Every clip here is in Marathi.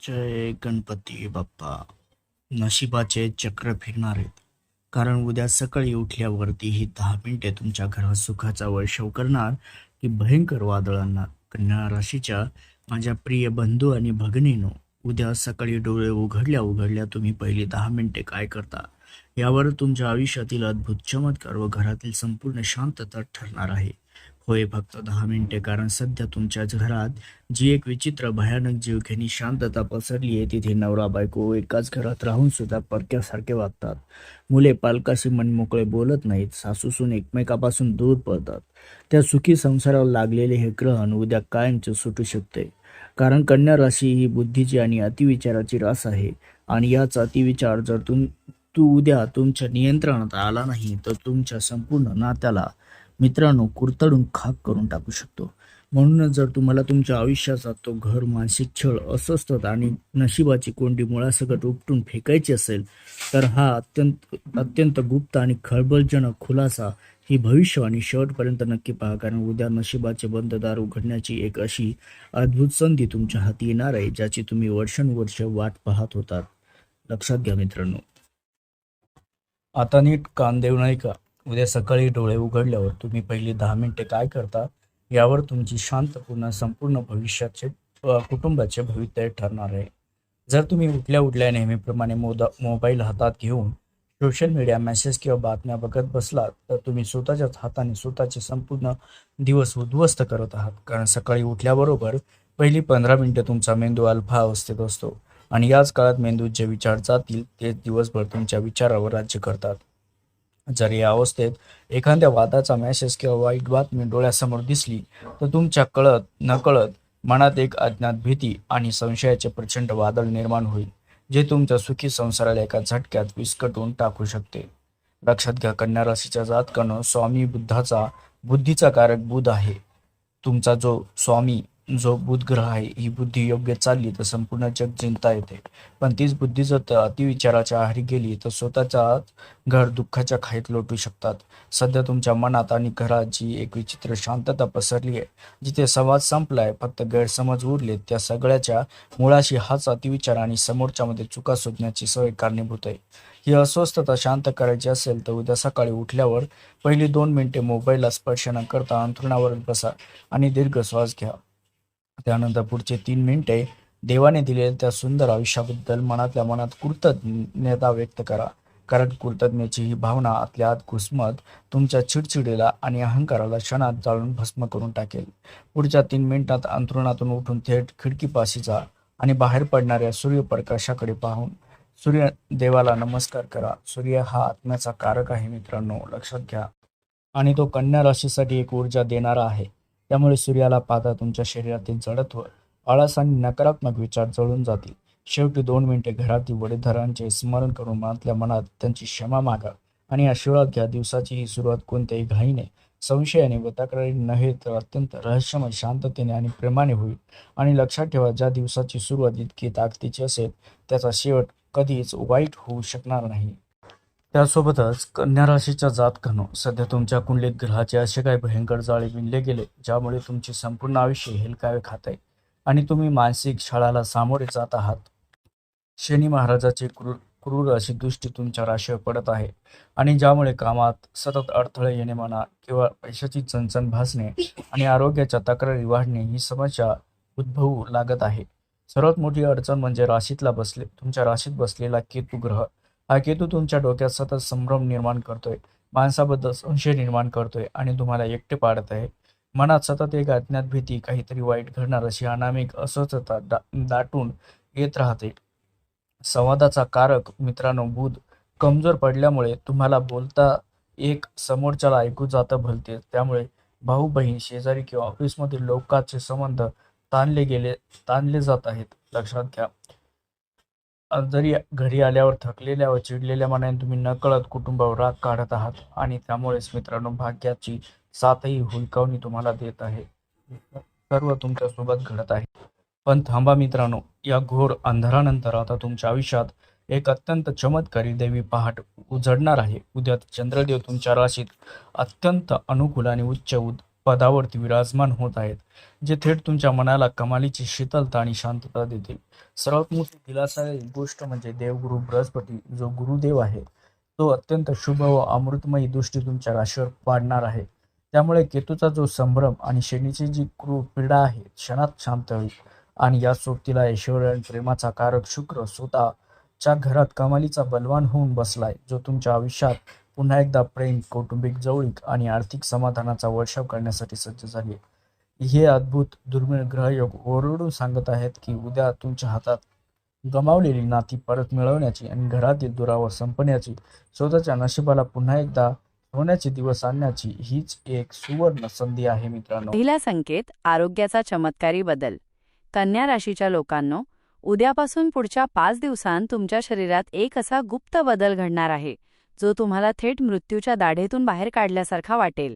जय गणपती बाप्पा. नशिबाचे चक्र फिरणार आहेत. कारण उद्या सकाळी उठल्यावरती ही 10 मिनिटे तुमच्या घरात सुखाचा वर्षाव करणार की भयंकर वादळ आणणार. कन्या राशीच्या माझ्या प्रिय बंधू आणि भगिनीनो, उद्या सकाळी डोळे उघडल्या उघडल्या तुम्ही पहिली 10 मिनिटे काय करता यावर तुमच्या आयुष्यातील अद्भुत चमत्कार व घरातील संपूर्ण शांतता ठरणार आहे. होय, फक्त 10 मिनिटे. कारण सध्या तुमच्याच घरात जी एक विचित्र भयानक जीवघेणी शांतता पसरली आहे, तिथे नवरा बायको एकाच घरात राहून सुद्धा परक्यासारखे वागतात. मुले पालकाशी मनमोकळे बोलत नाहीत, सासूसून एकमेकापासून दूर पळतात. त्या सुखी संसाराला लागलेले हे ग्रहण उद्या कायमचे सुटू शकते. कारण कन्या राशी ही बुद्धीची आणि अतिविचाराची रास आहे. आणि याच अतिविचार जर तू उद्या तुमच्या नियंत्रणात आला नाही तर तुमच्या संपूर्ण नात्याला मित्रांनो कुरतडून खाक करून टाकू शकतो. म्हणूनच जर तुम्हाला तुमच्या आयुष्याचा तो घर, मानसिक छळ, अस्वस्थता आणि नशिबाची कोंडी मुळासकट उपटून फेकायची असेल, तर हा अत्यंत अत्यंत गुप्त आणि खळबळजनक खुलासा ही भविष्यवाणी शेवटपर्यंत नक्की पहा. कारण उद्या नशिबाचे बंद दार उघडण्याची एक अशी अद्भुत संधी तुमच्या हाती येणार आहे, ज्याची तुम्ही वर्षानुवर्ष वाट पाहत होतात. लक्षात घ्या मित्रांनो. आता नीट कान देऊ नाही का. उद्या सकाळी डोळे उघडल्यावर तुम्ही पहिली 10 मिनिटे काय करता यावर तुमची शांतपूर्ण संपूर्ण भविष्याचे कुटुंबाचे भवितव्य ठरणार आहे. जर तुम्ही उठल्या उठल्या नेहमीप्रमाणे मोबाईल हातात घेऊन सोशल मीडिया मेसेज किंवा बातम्या बघत बसलात तर तुम्ही स्वतःच्याच हाताने स्वतःचे संपूर्ण दिवस उद्ध्वस्त करत आहात. कारण सकाळी उठल्याबरोबर पहिली 15 मिनिटे तुमचा मेंदू अल्फा अवस्थेत असतो आणि याच काळात मेंदूत जे विचार जातील तेच दिवसभर तुमच्या विचारावर राज्य करतात. जर या अवस्थेत एखाद्या वादाचा मेसेज किंवा वाईट बातमी डोळ्यासमोर दिसली तर तुमच्या कळत नकळत मनात एक अज्ञात भीती आणि संशयाचे प्रचंड वादळ निर्माण होईल, जे तुमच्या सुखी संसाराला एका झटक्यात विस्कटून टाकू शकते. लक्षात घ्या, कन्या राशीच्या जातकानं स्वामी बुद्धीचा कारक बुध आहे. तुमचा जो स्वामी जो बुध ग्रह आहे, ही बुद्धी योग्य चालली तर संपूर्ण जग जिंकता येते. पण तीच बुद्धी जर अतिविचाराच्या आहारी गेली तर स्वतःचाच घर दुःखाच्या खाईत लोटू शकतात. सध्या तुमच्या मनात आणि घरात जी एक विचित्र शांतता पसरली आहे, जिथे संवाद संपलाय, फक्त गैरसमज उरले, त्या सगळ्याच्या मुळाशी हाच अतिविचार आणि समोरच्यामध्ये चुका शोधण्याची सवय कारणीभूत आहे. ही अस्वस्थता शांत करायची असेल तर उद्या सकाळी उठल्यावर पहिली 2 मिनिटे मोबाईलला स्पर्श न करता अंथरुणावर बसा आणि दीर्घ श्वास घ्या. त्यानंतर पुढचे 3 मिनिटे देवाने दिलेल्या त्या सुंदर आयुष्याबद्दल मनातल्या मनात कृतज्ञता व्यक्त करा. कारण कृतज्ञतेची ही भावना आतल्या आत घुसमत तुमच्या चिडचिडीला आणि अहंकाराला क्षणात जाळून भस्म करून टाकेल. पुढच्या 3 मिनिटात अंथरुणातून उठून थेट खिडकीपाशी जा आणि बाहेर पडणाऱ्या सूर्यप्रकाशाकडे पाहून सूर्यदेवाला नमस्कार करा. सूर्य हा आत्म्याचा कारक आहे मित्रांनो, लक्षात घ्या. आणि तो कन्या राशीसाठी एक ऊर्जा देणारा आहे. त्यामुळे सूर्याला पाहता तुमच्या शरीरातील जडत्व, आळस आणि नकारात्मक विचार जळून जातील. शेवटी 2 मिनिटे घरातील वडीलधाऱ्यांचे स्मरण करून मनातल्या मनात त्यांची क्षमा मागा आणि आशीर्वाद घ्या. दिवसाची ही सुरुवात कोणत्याही घाईने, संशयाने व तक्रारीने नव्हे तर अत्यंत रहस्यमय, शांततेने आणि प्रेमाने होईल. आणि लक्षात ठेवा, ज्या दिवसाची सुरुवात इतकी ताकदीची असेल त्याचा शेवट कधीच वाईट होऊ शकणार नाही. त्यासोबतच कन्या राशीच्या जातकांनो, सध्या तुमच्या कुंडलीत ग्रहाचे असे काही भयंकर जाळे विणले गेले, ज्यामुळे तुमचे संपूर्ण आयुष्य हेलकावे खात आहे आणि तुम्ही मानसिक छळाला सामोरे जात आहात. शनी महाराजाची क्रूर अशी दृष्टी तुमच्या राशीवर पडत आहे आणि ज्यामुळे कामात सतत अडथळे येणे म्हणा किंवा पैशाची चणचण भासणे आणि आरोग्याच्या तक्रारी वाढणे ही समस्या उद्भवू लागत आहे. सर्वात मोठी अडचण म्हणजे तुमच्या राशीत बसलेला केतू ग्रह. हा केतू तुमच्या डोक्यात सतत संभ्रम निर्माण करतोय, माणसाबद्दल संशय निर्माण करतोय आणि तुम्हाला एकटे पाडत आहे. मनात सतत एक अज्ञात भीती, काहीतरी वाईट घडणार अशी अनामिक अस्वस्थता दाटून येत राहते. संवादाचा कारक मित्रांनो बुध कमजोर पडल्यामुळे तुम्हाला बोलता एक, समोरच्याला ऐकू जातं भलते. त्यामुळे भाऊ बहीण, शेजारी किंवा ऑफिसमधील लोकांचे संबंध ताणले जात आहेत. लक्षात घ्या, जरी घरी आल्यावर थकलेल्या व चिडलेल्या मनाने तुम्ही नकळत कुटुंबावर राग काढत आहात आणि त्यामुळेच मित्रांनो भाग्याची साथही हुलकावणी तुम्हाला देत आहे. सर्व तुमच्यासोबत घडत आहे. पण थांबा मित्रांनो, या घोर अंधारानंतर आता तुमच्या आयुष्यात एक अत्यंत चमत्कारी दैवी पहाट उजडणार आहे. उद्या चंद्रदेव तुमच्या राशीत अत्यंत अनुकूल आणि उच्च पदावरती विराजमान होत आहेत, जे थेट तुमच्या मनाला कमालीची शीतलता आणि शांतता देतील. सर्वात मोठी दिलासादायक गोष्ट म्हणजे देवगुरु बृहस्पती, जो गुरुदेव आहे, तो अत्यंत शुभ व अमृतमयी दृष्टी तुमच्या राशीवर पाडणार आहे. त्यामुळे केतूचा जो संभ्रम आणि शनीची जी क्रूर पीडा आहे क्षणात शांत होईल. आणि या सोबतीला ऐश्वर्य आणि प्रेमाचा कारक शुक्र स्वतःच्या घरात कमालीचा बलवान होऊन बसलाय, जो तुमच्या आयुष्यात पुन्हा एकदा प्रेम, कौटुंबिक जवळीक आणि आर्थिक समाधानाचा वर्षाव करण्यासाठी सज्ज झाली आहे. हे अद्भुत दुर्मिळ ग्रहयोग ओरडून सांगत आहेत की उद्या तुमच्या हातात गमावलेली नाती परत मिळवण्याची आणि घरातील दुरावा संपण्याची, स्वतःच्या नशिबाला पुन्हा एकदा होण्याचे दिवस आणण्याची हीच एक सुवर्ण संधी आहे मित्रांनो. पहिला संकेत, आरोग्याचा चमत्कारी बदल. कन्या राशीच्या लोकांनो, उद्यापासून पुढच्या 5 दिवसांत तुमच्या शरीरात एक असा गुप्त बदल घडणार आहे, जो तुम्हाला थेट मृत्यूच्या दाढेतून बाहेर काढल्यासारखा वाटेल.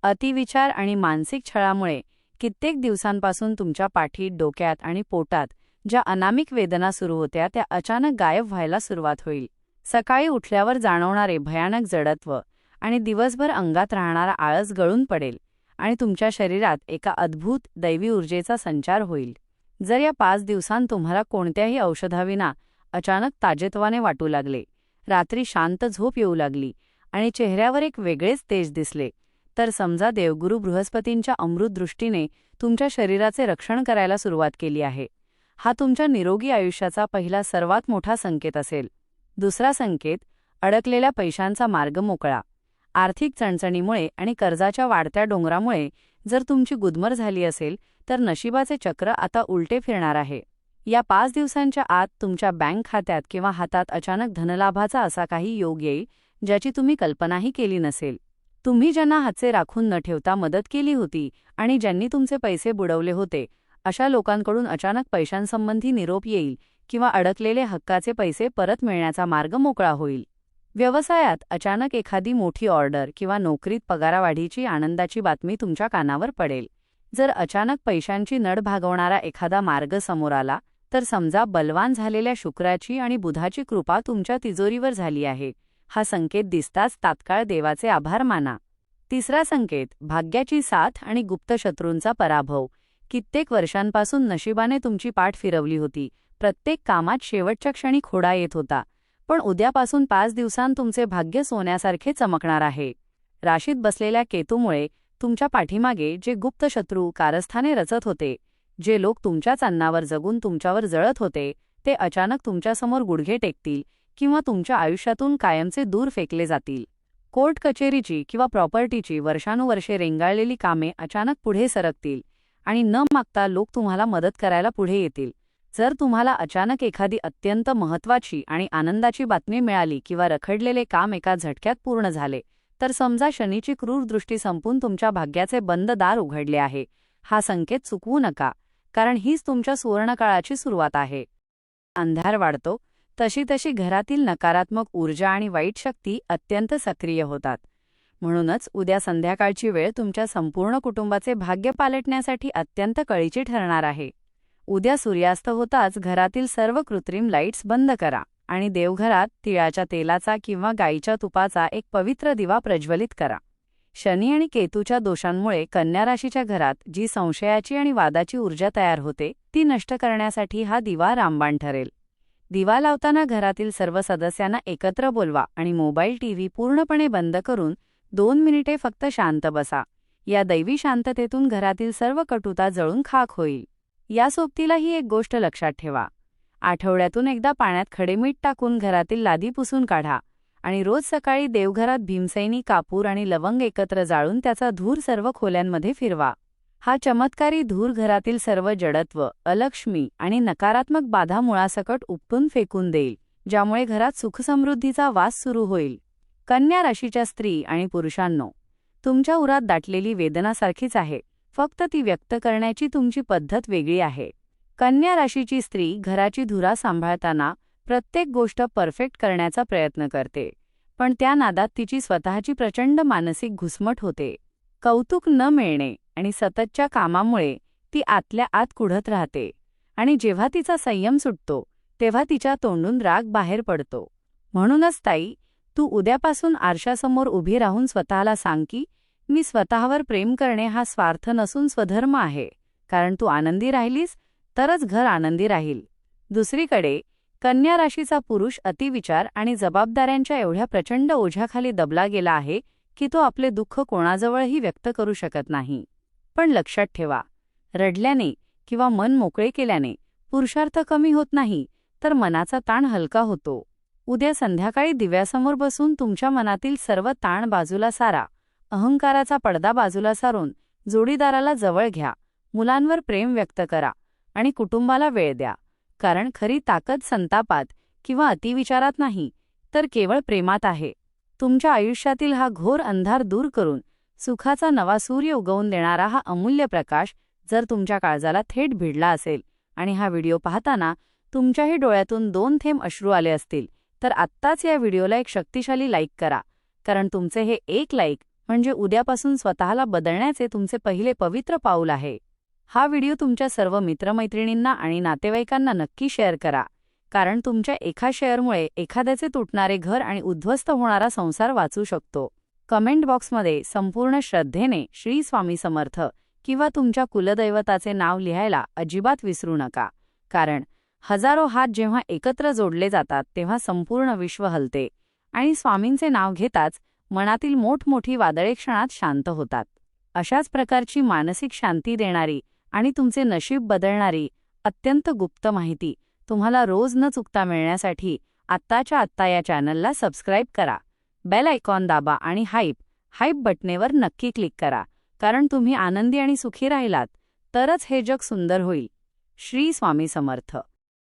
अतिविचार आणि मानसिक छळामुळे कित्येक दिवसांपासून तुमच्या पाठीत, डोक्यात आणि पोटात ज्या अनामिक वेदना सुरू होत्या त्या अचानक गायब व्हायला सुरुवात होईल. सकाळी उठल्यावर जाणवणारे भयानक जडत्व आणि दिवसभर अंगात राहणारा आळस गळून पडेल आणि तुमच्या शरीरात एका अद्भुत दैवी ऊर्जेचा संचार होईल. जर या 5 दिवसांत तुम्हाला कोणत्याही औषधाविना अचानक ताजेतवाने वाटू लागले, रात्री शांत झोप येऊ लागली आणि चेहऱ्यावर एक वेगळेच तेज दिसले, तर समजा देवगुरु बृहस्पतींच्या अमृत दृष्टीने तुमच्या शरीराचे रक्षण करायला सुरुवात केली आहे. हा तुमच्या निरोगी आयुष्याचा पहिला सर्वात मोठा संकेत असेल. दुसरा संकेत, अडकलेल्या पैशांचा मार्ग मोकळा. आर्थिक चणचणीमुळे आणि कर्जाच्या वाढत्या डोंगरामुळे जर तुमची गुदमर झाली असेल, तर नशिबाचे चक्र आता उलटे फिरणार आहे. या 5 दिवसांच्या आत तुमच्या बँक खात्यात किंवा हातात अचानक धनलाभाचा असा काही योग येईल, ज्याची तुम्ही कल्पनाही केली नसेल. तुम्ही ज्यांना हातचे राखून न ठेवता मदत केली होती आणि ज्यांनी तुमचे पैसे बुडवले होते, अशा लोकांकडून अचानक पैशांसंबंधी निरोप येईल किंवा अडकलेले हक्काचे पैसे परत मिळण्याचा मार्ग मोकळा होईल. व्यवसायात अचानक एखादी मोठी ऑर्डर किंवा नोकरीत पगारावाढीची आनंदाची बातमी तुमच्या कानावर पडेल. जर अचानक पैशांची नड भागवणारा एखादा मार्ग समोर आला, तर समजा बलवान झालेल्या शुक्राची आणि बुधाची कृपा तुमच्या तिजोरीवर झाली आहे. हा संकेत दिसताच तात्काळ देवाचे आभार माना. तिसरा संकेत, भाग्याची साथ आणि गुप्त शत्रूंचा पराभव. कित्येक वर्षांपासून नशिबाने तुमची पाठ फिरवली होती. प्रत्येक कामात शेवटच्या क्षणी खोडा येत होता. पण उद्यापासून 5 दिवसांत तुमचे भाग्य सोन्यासारखे चमकणार आहे. राशीत बसलेल्या केतूमुळे तुमच्या पाठीमागे जे गुप्त शत्रू कारस्थाने रचत होते, जे लोक तुमच्याच अन्नावर जगून तुमच्यावर जळत होते, ते अचानक तुमच्यासमोर गुडघे टेकतील किंवा तुमच्या आयुष्यातून कायमचे दूर फेकले जातील. कोर्ट कचेरीची किंवा प्रॉपर्टीची वर्षानुवर्षे रेंगाळलेली कामे अचानक पुढे सरकतील आणि न मागता लोक तुम्हाला मदत करायला पुढे येतील. जर तुम्हाला अचानक एखादी अत्यंत महत्त्वाची आणि आनंदाची बातमी मिळाली किंवा रखडलेले काम एका झटक्यात पूर्ण झाले, तर समजा शनीची क्रूर दृष्टी संपून तुमच्या भाग्याचे बंद दार उघडले आहे. हा संकेत चुकवू नका, कारण हीच तुमच्या सुवर्णकाळाची सुरुवात आहे. अंधार वाढतो तशी तशी घरातील नकारात्मक ऊर्जा आणि वाईट शक्ती अत्यंत सक्रिय होतात. म्हणूनच उद्या संध्याकाळची वेळ तुमच्या संपूर्ण कुटुंबाचे भाग्य पालटण्यासाठी अत्यंत कळीची ठरणार आहे. उद्या सूर्यास्त होताच घरातील सर्व कृत्रिम लाईट्स बंद करा आणि देवघरात तिळाच्या तेलाचा किंवा गाईच्या तुपाचा एक पवित्र दिवा प्रज्वलित करा. शनी आणि केतूच्या दोषांमुळे कन्या राशीच्या घरात जी संशयाची आणि वादाची ऊर्जा तयार होते, ती नष्ट करण्यासाठी हा दिवा रामबाण ठरेल. दिवा लावताना घरातील सर्व सदस्यांना एकत्र बोलवा आणि मोबाईल, टीव्ही पूर्णपणे बंद करून 2 मिनिटे फक्त शांत बसा. या दैवी शांततेतून घरातील सर्व कटुता जळून खाक होईल. या सोबतीला ही एक गोष्ट लक्षात ठेवा. आठवड्यातून एकदा पाण्यात खडे मीठ टाकून घरातील लादी पुसून काढा आणि रोज सकाळी देवघरात भीमसेनी, कापूर आणि लवंग एकत्र जाळून त्याचा धूर सर्व खोल्यांमध्ये फिरवा. हा चमत्कारी धूर घरातील सर्व जडत्व, अलक्ष्मी आणि नकारात्मक बाधा मुळासकट उपटून फेकून देईल, ज्यामुळे घरात सुखसमृद्धीचा वास सुरू होईल. कन्या राशीच्या स्त्री आणि पुरुषांनो, तुमच्या उरात दाटलेली वेदनासारखीच आहे, फक्त ती व्यक्त करण्याची तुमची पद्धत वेगळी आहे. कन्या राशीची स्त्री घराची धुरा सांभाळताना प्रत्येक गोष्ट परफेक्ट करण्याचा प्रयत्न करते, पण त्या नादात तिची स्वतःची प्रचंड मानसिक घुसमट होते. कौतुक न मिळणे आणि सततच्या कामामुळे ती आतल्या आत कुढत राहते आणि जेव्हा तिचा संयम सुटतो तेव्हा तिच्या तोंडून राग बाहेर पडतो. म्हणूनच ताई, तू उद्यापासून आरशासमोर उभी राहून स्वतःला सांग की मी स्वतःवर प्रेम करणे हा स्वार्थ नसून स्वधर्म आहे, कारण तू आनंदी राहिलीस तरच घर आनंदी राहील. दुसरीकडे कन्या राशीचा पुरुष अतिविचार आणि जबाबदाऱ्यांच्या एवढ्या प्रचंड ओझ्याखाली दबला गेला आहे की तो आपले दुःख कोणाजवळही व्यक्त करू शकत नाही. पण लक्षात ठेवा, रडल्याने किंवा मन मोकळे केल्याने पुरुषार्थ कमी होत नाही, तर मनाचा ताण हलका होतो. उद्या संध्याकाळी दिव्यासमोर बसून तुमच्या मनातील सर्व ताण बाजूला सारा, अहंकाराचा पडदा बाजूला सारून जोडीदाराला जवळ घ्या, मुलांवर प्रेम व्यक्त करा आणि कुटुंबाला वेळ द्या. कारण खरी ताकद संतापात किंवा अतिविचारात नाही, तर केवळ प्रेमात आहे. तुमच्या आयुष्यातील हा घोर अंधार दूर करून सुखाचा नवा सूर्य उगवून देणारा हा अमूल्य प्रकाश जर तुमच्या काळजाला थेट भिडला असेल आणि हा व्हिडिओ पाहताना तुमच्याही डोळ्यातून 2 थेंब अश्रू आले असतील, तर आत्ताच या व्हिडिओला एक शक्तिशाली लाईक करा. कारण तुमचे हे एक लाईक म्हणजे उद्यापासून स्वतःला बदलण्याचे तुमचे पहिले पवित्र पाऊल आहे. हा व्हिडिओ तुमच्या सर्व मित्रमैत्रिणींना आणि नातेवाईकांना नक्की शेअर करा, कारण तुमच्या एका शेअरमुळे एखाद्याचे तुटणारे घर आणि उद्ध्वस्त होणारा संसार वाचू शकतो. कमेंट बॉक्समध्ये संपूर्ण श्रद्धेने श्री स्वामी समर्थ किंवा तुमच्या कुलदैवताचे नाव लिहायला अजिबात विसरू नका. कारण हजारो हात जेव्हा एकत्र जोडले जातात तेव्हा संपूर्ण विश्व हलते आणि स्वामींचे नाव घेताच मनातील मोठमोठी वादळे क्षणात शांत होतात. अशाच प्रकारची मानसिक शांती देणारी आणि तुमचे नशीब बदलणारी अत्यंत गुप्त माहिती तुम्हाला रोज न चुकता मिळण्यासाठी आत्ताच्या आत्ता या चॅनलला सबस्क्राईब करा. बेल आयकॉन दाबा आणि हाईप बटनेवर नक्की क्लिक करा. कारण तुम्ही आनंदी आणि सुखी राहिलात तरच हे जग सुंदर होईल. श्री स्वामी समर्थ.